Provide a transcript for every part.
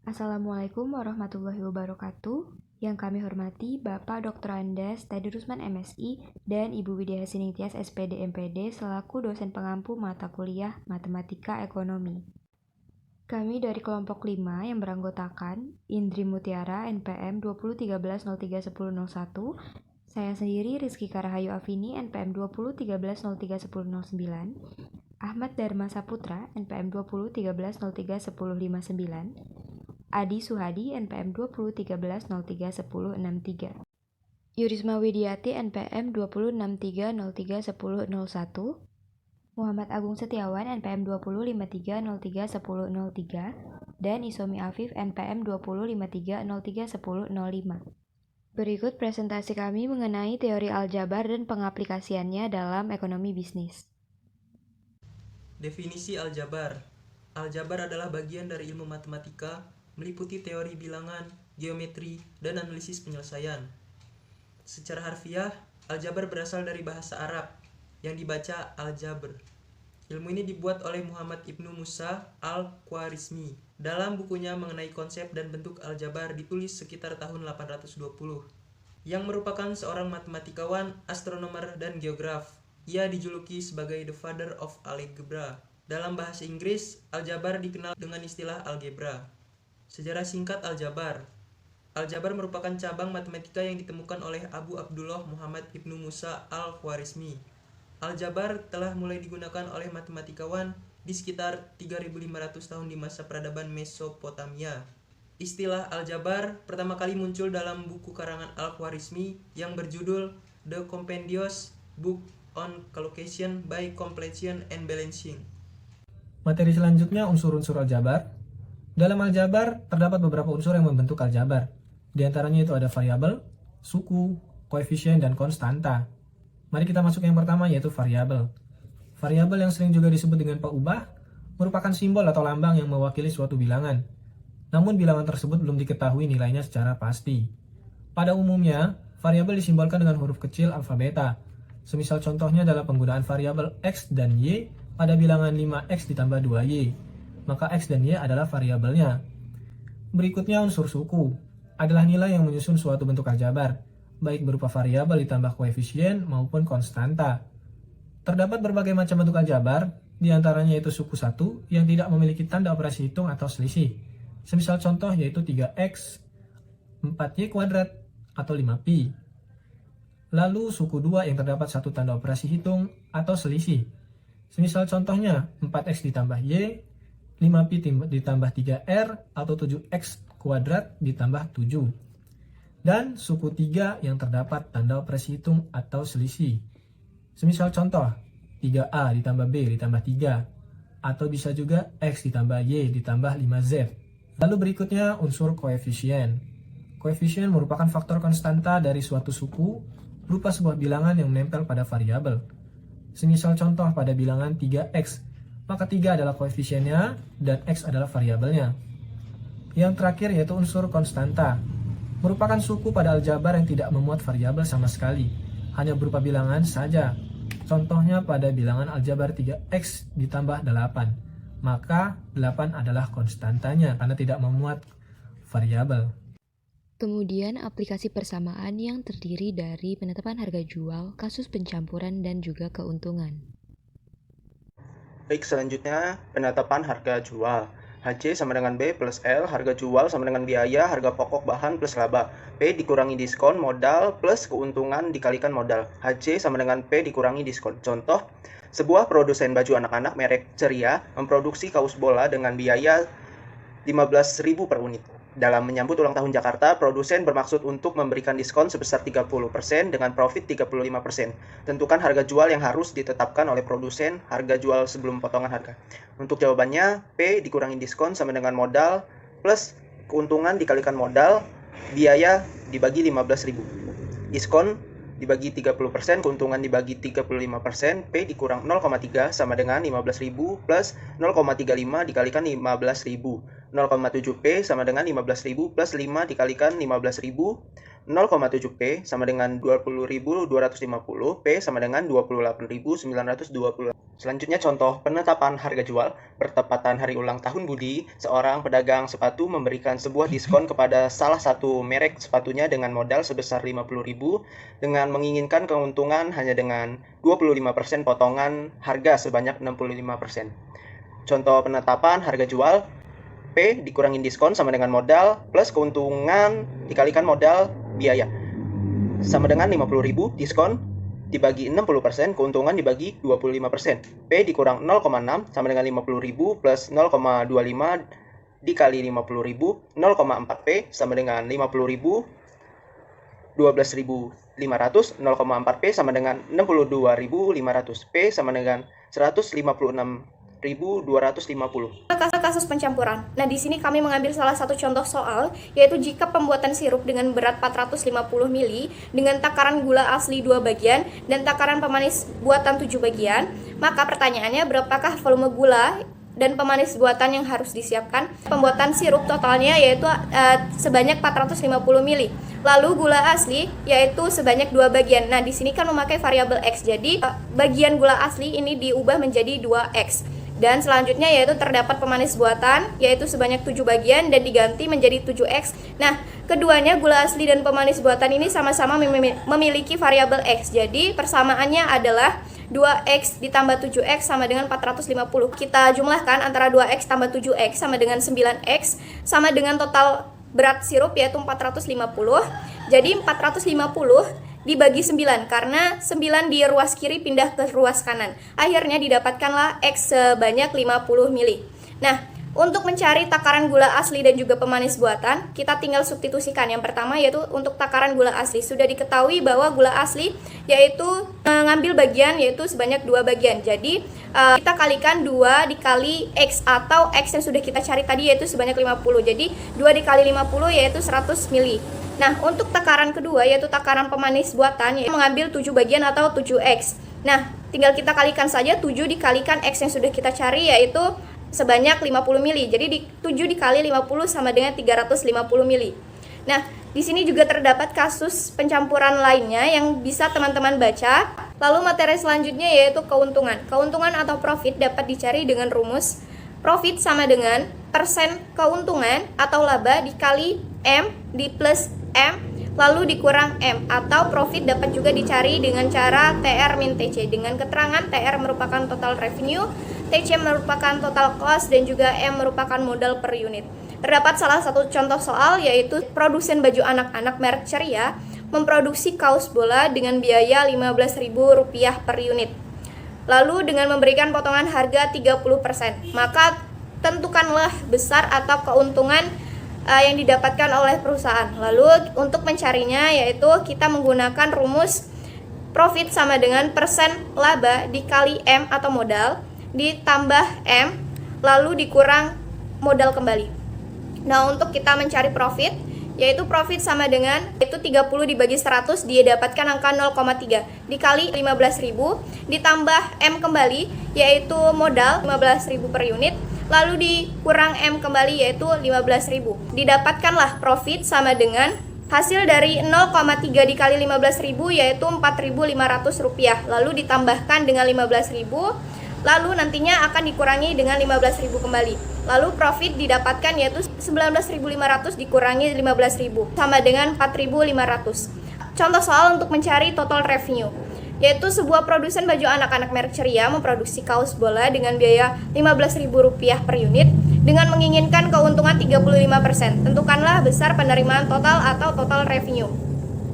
Assalamualaikum warahmatullahi wabarakatuh. Yang kami hormati Bapak Dr. Andes Teddy Rusman MSI dan Ibu Widya Hasiningtyas SPD MPD selaku dosen pengampu mata kuliah Matematika Ekonomi. Kami dari kelompok 5 yang beranggotakan Indri Mutiara NPM 2013031001, saya sendiri Rizky Karahayu Afini NPM 2013031009, Ahmad Dharma Saputra NPM 2013031059, Adi Suhadi NPM 2013031063, Yurisma Widiati NPM 2063031001, Muhammad Agung Setiawan NPM 2053031003, dan Isomi Afif NPM 2053031005. Berikut presentasi kami mengenai teori aljabar dan pengaplikasiannya dalam ekonomi bisnis. Definisi aljabar. Aljabar adalah bagian dari ilmu matematika, meliputi teori bilangan, geometri, dan analisis penyelesaian. Secara harfiah, aljabar berasal dari bahasa Arab, yang dibaca al-jabr. Ilmu ini dibuat oleh Muhammad Ibnu Musa al-Khwarizmi. Dalam bukunya mengenai konsep dan bentuk aljabar ditulis sekitar tahun 820, yang merupakan seorang matematikawan, astronomer, dan geograf. Ia dijuluki sebagai the father of algebra. Dalam bahasa Inggris, aljabar dikenal dengan istilah algebra. Sejarah singkat aljabar. Aljabar merupakan cabang matematika yang ditemukan oleh Abu Abdullah Muhammad Ibnu Musa al-Khwarizmi. Aljabar telah mulai digunakan oleh matematikawan di sekitar 3.500 tahun di masa peradaban Mesopotamia. Istilah aljabar pertama kali muncul dalam buku karangan al-Khwarizmi yang berjudul The Compendious Book on Calculation by Completion and Balancing. Materi selanjutnya unsur-unsur aljabar. Dalam aljabar terdapat beberapa unsur yang membentuk aljabar. Di antaranya itu ada variabel, suku, koefisien, dan konstanta. Mari kita masuk yang pertama, yaitu variabel. Variabel yang sering juga disebut dengan peubah merupakan simbol atau lambang yang mewakili suatu bilangan. Namun bilangan tersebut belum diketahui nilainya secara pasti. Pada umumnya, variabel disimbolkan dengan huruf kecil alfabeta. Semisal contohnya adalah penggunaan variabel x dan y pada bilangan 5x ditambah 2y. Maka x dan y adalah variabelnya. Berikutnya unsur suku adalah nilai yang menyusun suatu bentuk aljabar, baik berupa variabel ditambah koefisien maupun konstanta. Terdapat berbagai macam bentuk aljabar, di antaranya yaitu suku 1 yang tidak memiliki tanda operasi hitung atau selisih. Semisal contoh yaitu 3x, 4y kuadrat, atau 5pi. Lalu suku 2 yang terdapat satu tanda operasi hitung atau selisih. Semisal contohnya 4x ditambah y, 5pi ditambah 3r, atau 7x kuadrat ditambah 7. Dan suku 3 yang terdapat tanda operasi hitung atau selisih. Semisal contoh 3a ditambah b ditambah 3, atau bisa juga x ditambah y ditambah 5z. Lalu berikutnya unsur koefisien. Koefisien merupakan faktor konstanta dari suatu suku berupa sebuah bilangan yang menempel pada variabel. Semisal contoh pada bilangan 3x, maka 3 adalah koefisiennya dan x adalah variabelnya. Yang terakhir yaitu unsur konstanta. Merupakan suku pada aljabar yang tidak memuat variabel sama sekali, hanya berupa bilangan saja. Contohnya pada bilangan aljabar 3x ditambah 8, maka 8 adalah konstantanya karena tidak memuat variabel. Kemudian aplikasi persamaan yang terdiri dari penetapan harga jual, kasus pencampuran, dan juga keuntungan. Baik, selanjutnya penetapan harga jual. HC sama dengan B plus L, harga jual sama dengan biaya, harga pokok bahan plus laba. P dikurangi diskon modal plus keuntungan dikalikan modal. HC sama dengan P dikurangi diskon. Contoh, sebuah produsen baju anak-anak merek Ceria memproduksi kaos bola dengan biaya 15.000 per unit. Dalam menyambut ulang tahun Jakarta, produsen bermaksud untuk memberikan diskon sebesar 30% dengan profit 35%. Tentukan harga jual yang harus ditetapkan oleh produsen, harga jual sebelum potongan harga. Untuk jawabannya, P dikurangi diskon sama dengan modal plus keuntungan dikalikan modal, biaya dibagi 15.000. Diskon dibagi 30%, keuntungan dibagi 35%, P dikurang 0,3 sama dengan 15.000 plus 0,35 dikalikan 15.000. 0,7P sama dengan 15.000 plus 5 dikalikan 15.000. 0,7P sama dengan 20.250, P sama dengan 28.920. Selanjutnya contoh penetapan harga jual. Bertepatan hari ulang tahun Budi, seorang pedagang sepatu memberikan sebuah diskon kepada salah satu merek sepatunya dengan modal sebesar 50.000 dengan menginginkan keuntungan hanya dengan 25% potongan harga sebanyak 65%. Contoh penetapan harga jual, P dikurangin diskon sama dengan modal plus keuntungan dikalikan modal biaya. Sama dengan 50.000 diskon dibagi 60%, keuntungan dibagi 25%. P dikurang 0,6 sama dengan 50.000 plus 0,25 dikali 50.000, 0,4 P sama dengan 50.000, 12.500, 0,4 P sama dengan 62.500. P sama dengan 156.250. Kasus pencampuran. Nah, di sini kami mengambil salah satu contoh soal, yaitu jika pembuatan sirup dengan berat 450 ml dengan takaran gula asli 2 bagian dan takaran pemanis buatan 7 bagian, maka pertanyaannya berapakah volume gula dan pemanis buatan yang harus disiapkan? Pembuatan sirup totalnya yaitu sebanyak 450 ml. Lalu gula asli yaitu sebanyak 2 bagian. Nah, di sini kan memakai variabel X. Jadi, bagian gula asli ini diubah menjadi 2X. Dan selanjutnya yaitu terdapat pemanis buatan yaitu sebanyak 7 bagian dan diganti menjadi 7X. Nah, keduanya gula asli dan pemanis buatan ini sama-sama memiliki variabel X. Jadi persamaannya adalah 2X ditambah 7X sama dengan 450. Kita jumlahkan antara 2X tambah 7X sama dengan 9X sama dengan total berat sirup yaitu 450. Jadi 450 dibagi 9 karena 9 di ruas kiri pindah ke ruas kanan. Akhirnya didapatkanlah X sebanyak 50 ml. Nah, untuk mencari takaran gula asli dan juga pemanis buatan, kita tinggal substitusikan. Yang pertama yaitu untuk takaran gula asli. Sudah diketahui bahwa gula asli yaitu mengambil bagian yaitu sebanyak 2 bagian. Jadi, kita kalikan 2 dikali X atau X yang sudah kita cari tadi yaitu sebanyak 50. Jadi, 2 dikali 50 yaitu 100 ml. Nah, untuk takaran kedua yaitu takaran pemanis buatan yaitu mengambil 7 bagian atau 7X. Nah, tinggal kita kalikan saja 7 dikalikan X yang sudah kita cari yaitu sebanyak 50 ml. Jadi 7 dikali 50 sama dengan 350 ml. Nah, di sini juga terdapat kasus pencampuran lainnya yang bisa teman-teman baca. Lalu materi selanjutnya yaitu keuntungan. Keuntungan atau profit dapat dicari dengan rumus profit sama dengan persen keuntungan atau laba dikali M di plus M lalu dikurang M, atau profit dapat juga dicari dengan cara TR min TC dengan keterangan TR merupakan total revenue, TC merupakan total cost, dan juga M merupakan modal per unit. Terdapat salah satu contoh soal yaitu produsen baju anak-anak merek Ceria memproduksi kaos bola dengan biaya Rp15.000 per unit. Lalu dengan memberikan potongan harga 30%, maka tentukanlah besar atau keuntungan yang didapatkan oleh perusahaan. Lalu untuk mencarinya yaitu kita menggunakan rumus profit sama dengan persen laba dikali M atau modal ditambah M lalu dikurang modal kembali. Nah, untuk kita mencari profit yaitu profit sama dengan itu 30 dibagi 100 dia dapatkan angka 0,3 dikali 15.000 ditambah M kembali yaitu modal 15.000 per unit lalu dikurang M kembali yaitu 15.000. Didapatkanlah profit sama dengan hasil dari 0,3 dikali 15.000 yaitu Rp4.500 lalu ditambahkan dengan 15.000 lalu nantinya akan dikurangi dengan 15.000 kembali. Lalu profit didapatkan yaitu 19.500 dikurangi 15.000 sama dengan 4.500. Contoh soal untuk mencari total revenue yaitu sebuah produsen baju anak-anak merek Ceria memproduksi kaos bola dengan biaya Rp15.000 per unit dengan menginginkan keuntungan 35%. Tentukanlah besar penerimaan total atau total revenue.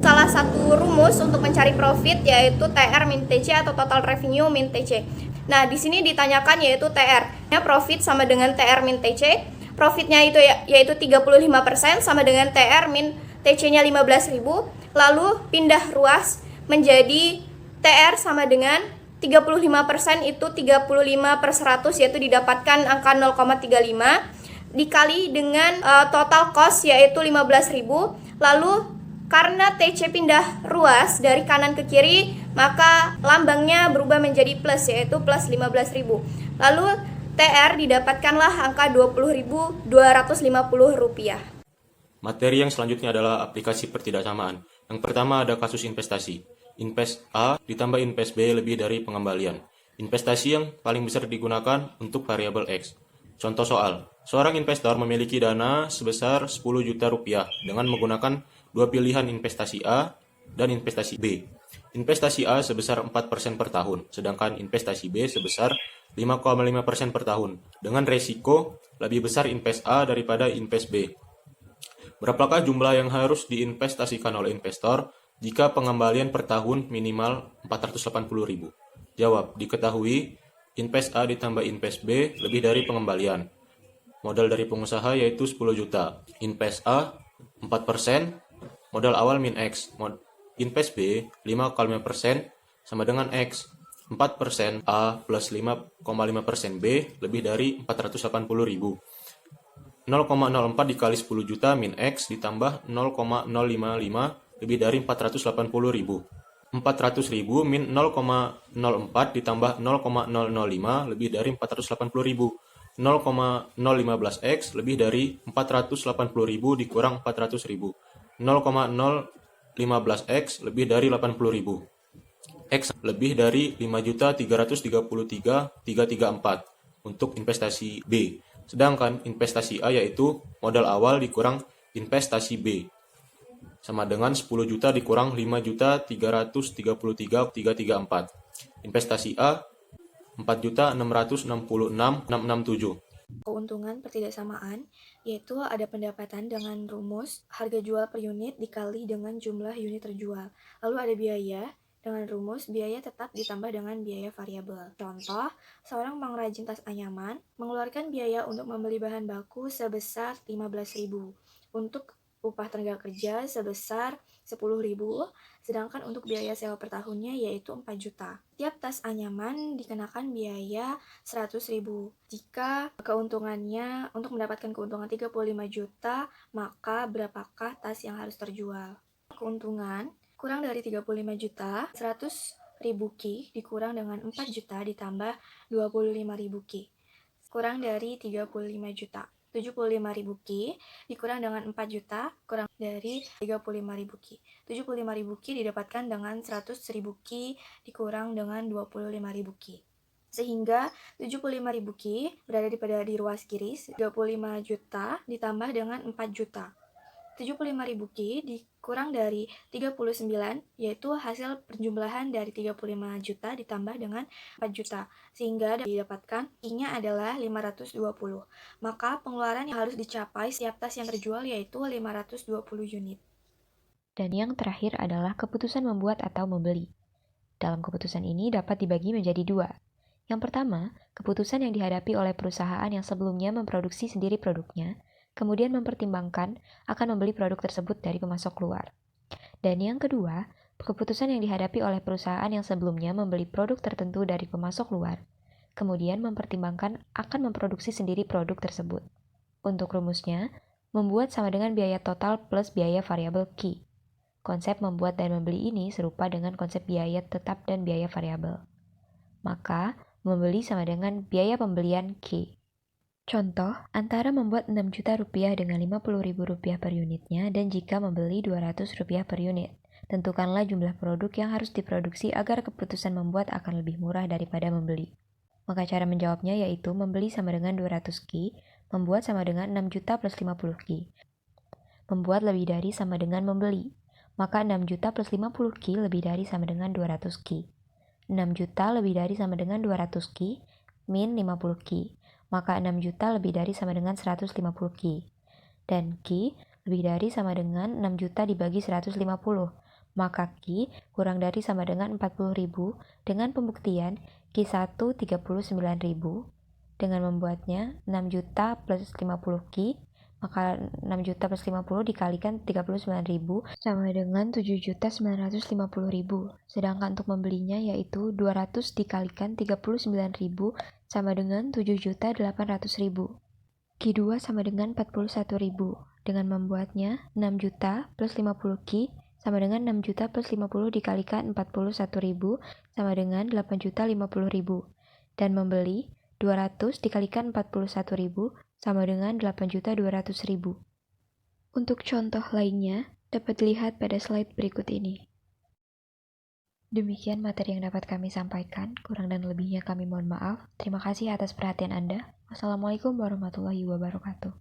Salah satu rumus untuk mencari profit yaitu TR min TC atau total revenue min TC. Nah, di sini ditanyakan yaitu TR-nya profit sama dengan TR min TC. Profitnya itu yaitu 35% sama dengan TR min TC-nya 15.000. Lalu pindah ruas menjadi TR sama dengan 35% itu 35/100 yaitu didapatkan angka 0,35 dikali dengan total cost yaitu 15.000. Lalu karena TC pindah ruas dari kanan ke kiri maka lambangnya berubah menjadi plus yaitu plus 15.000. Lalu TR didapatkanlah angka Rp20.250. Materi yang selanjutnya adalah aplikasi pertidaksamaan. Yang pertama ada kasus investasi. Invest A ditambah invest B lebih dari pengembalian. Investasi yang paling besar digunakan untuk variabel X. Contoh soal, seorang investor memiliki dana sebesar 10 juta rupiah dengan menggunakan dua pilihan investasi A dan investasi B. Investasi A sebesar 4% per tahun, sedangkan investasi B sebesar 5,5% per tahun, dengan resiko lebih besar invest A daripada invest B. Berapakah jumlah yang harus diinvestasikan oleh investor jika pengembalian per tahun minimal 480.000? Jawab, diketahui invest A ditambah invest B lebih dari pengembalian. Modal dari pengusaha yaitu 10 juta. Invest A 4%, modal awal min X. Invest B 5,5% sama dengan X. 4% A plus 5,5% B lebih dari 480.000. 0,04 dikali 10 juta min X ditambah 0,055 lebih dari 480.000. 400.000 min 0,04 ditambah 0,005 lebih dari 480.000. 0,015X lebih dari 480.000 dikurang 400.000. 0,015X lebih dari 80.000. X lebih dari 5.333.334 untuk investasi B. Sedangkan investasi A yaitu modal awal dikurang investasi B sama dengan 10 juta dikurang 5.333.334. Investasi A 4.666.667. Keuntungan pertidaksamaan yaitu ada pendapatan dengan rumus harga jual per unit dikali dengan jumlah unit terjual. Lalu ada biaya dengan rumus biaya tetap ditambah dengan biaya variabel. Contoh, seorang pengrajin tas anyaman mengeluarkan biaya untuk membeli bahan baku sebesar 15.000, untuk upah tenaga kerja sebesar 10.000, sedangkan untuk biaya sewa per tahunnya yaitu 4 juta. Tiap tas anyaman dikenakan biaya 100.000. Jika keuntungannya untuk mendapatkan keuntungan 35 juta, maka berapakah tas yang harus terjual? Keuntungan kurang dari 35 juta, 100.000 ki dikurang dengan 4 juta ditambah 25.000 ki. Kurang dari 35 juta. 75.000 ki dikurang dengan 4 juta kurang dari 35.000 ki. 75.000 ki didapatkan dengan 100.000 ki dikurang dengan 25.000 ki. Sehingga 75.000 ki berada di ruas kiri, 25 juta ditambah dengan 4 juta. 75.000 ki dikurang dari 39 yaitu hasil penjumlahan dari 35 juta ditambah dengan 4 juta sehingga didapatkan ki-nya adalah 520. Maka pengeluaran yang harus dicapai setiap tas yang terjual yaitu 520 unit. Dan yang terakhir adalah keputusan membuat atau membeli. Dalam keputusan ini dapat dibagi menjadi dua. Yang pertama, keputusan yang dihadapi oleh perusahaan yang sebelumnya memproduksi sendiri produknya, kemudian mempertimbangkan akan membeli produk tersebut dari pemasok luar. Dan yang kedua, keputusan yang dihadapi oleh perusahaan yang sebelumnya membeli produk tertentu dari pemasok luar, kemudian mempertimbangkan akan memproduksi sendiri produk tersebut. Untuk rumusnya, membuat sama dengan biaya total plus biaya variabel Q. Konsep membuat dan membeli ini serupa dengan konsep biaya tetap dan biaya variabel. Maka, membeli sama dengan biaya pembelian Q. Contoh, antara membuat 6 juta rupiah dengan 50.000 rupiah per unitnya dan jika membeli 200 rupiah per unit. Tentukanlah jumlah produk yang harus diproduksi agar keputusan membuat akan lebih murah daripada membeli. Maka cara menjawabnya yaitu membeli sama dengan 200 ki, membuat sama dengan 6 juta plus 50 ki. Membuat lebih dari sama dengan membeli. Maka 6 juta plus 50 ki lebih dari sama dengan 200 ki. 6 juta lebih dari sama dengan 200 ki, min 50 ki. Maka 6 juta lebih dari sama dengan 150 ki. Dan ki lebih dari sama dengan 6 juta dibagi 150. Maka ki kurang dari sama dengan 40.000 dengan pembuktian ki1 39.000. Dengan membuatnya 6 juta plus 50 ki, maka 6 juta plus 50 dikalikan 39.000 sama dengan 7.950.000. Sedangkan untuk membelinya yaitu 200 dikalikan 39.000 sama dengan 7.800.000. Ki2 sama dengan 41.000. Dengan membuatnya 6 juta plus 50 ki sama dengan 6 juta plus 50 dikalikan 41.000 sama dengan 8.050.000. Dan membeli 200 dikalikan 41.000 sama dengan 8.200.000. Untuk contoh lainnya dapat dilihat pada slide berikut ini. Demikian materi yang dapat kami sampaikan, kurang dan lebihnya kami mohon maaf. Terima kasih atas perhatian Anda. Wassalamualaikum warahmatullahi wabarakatuh.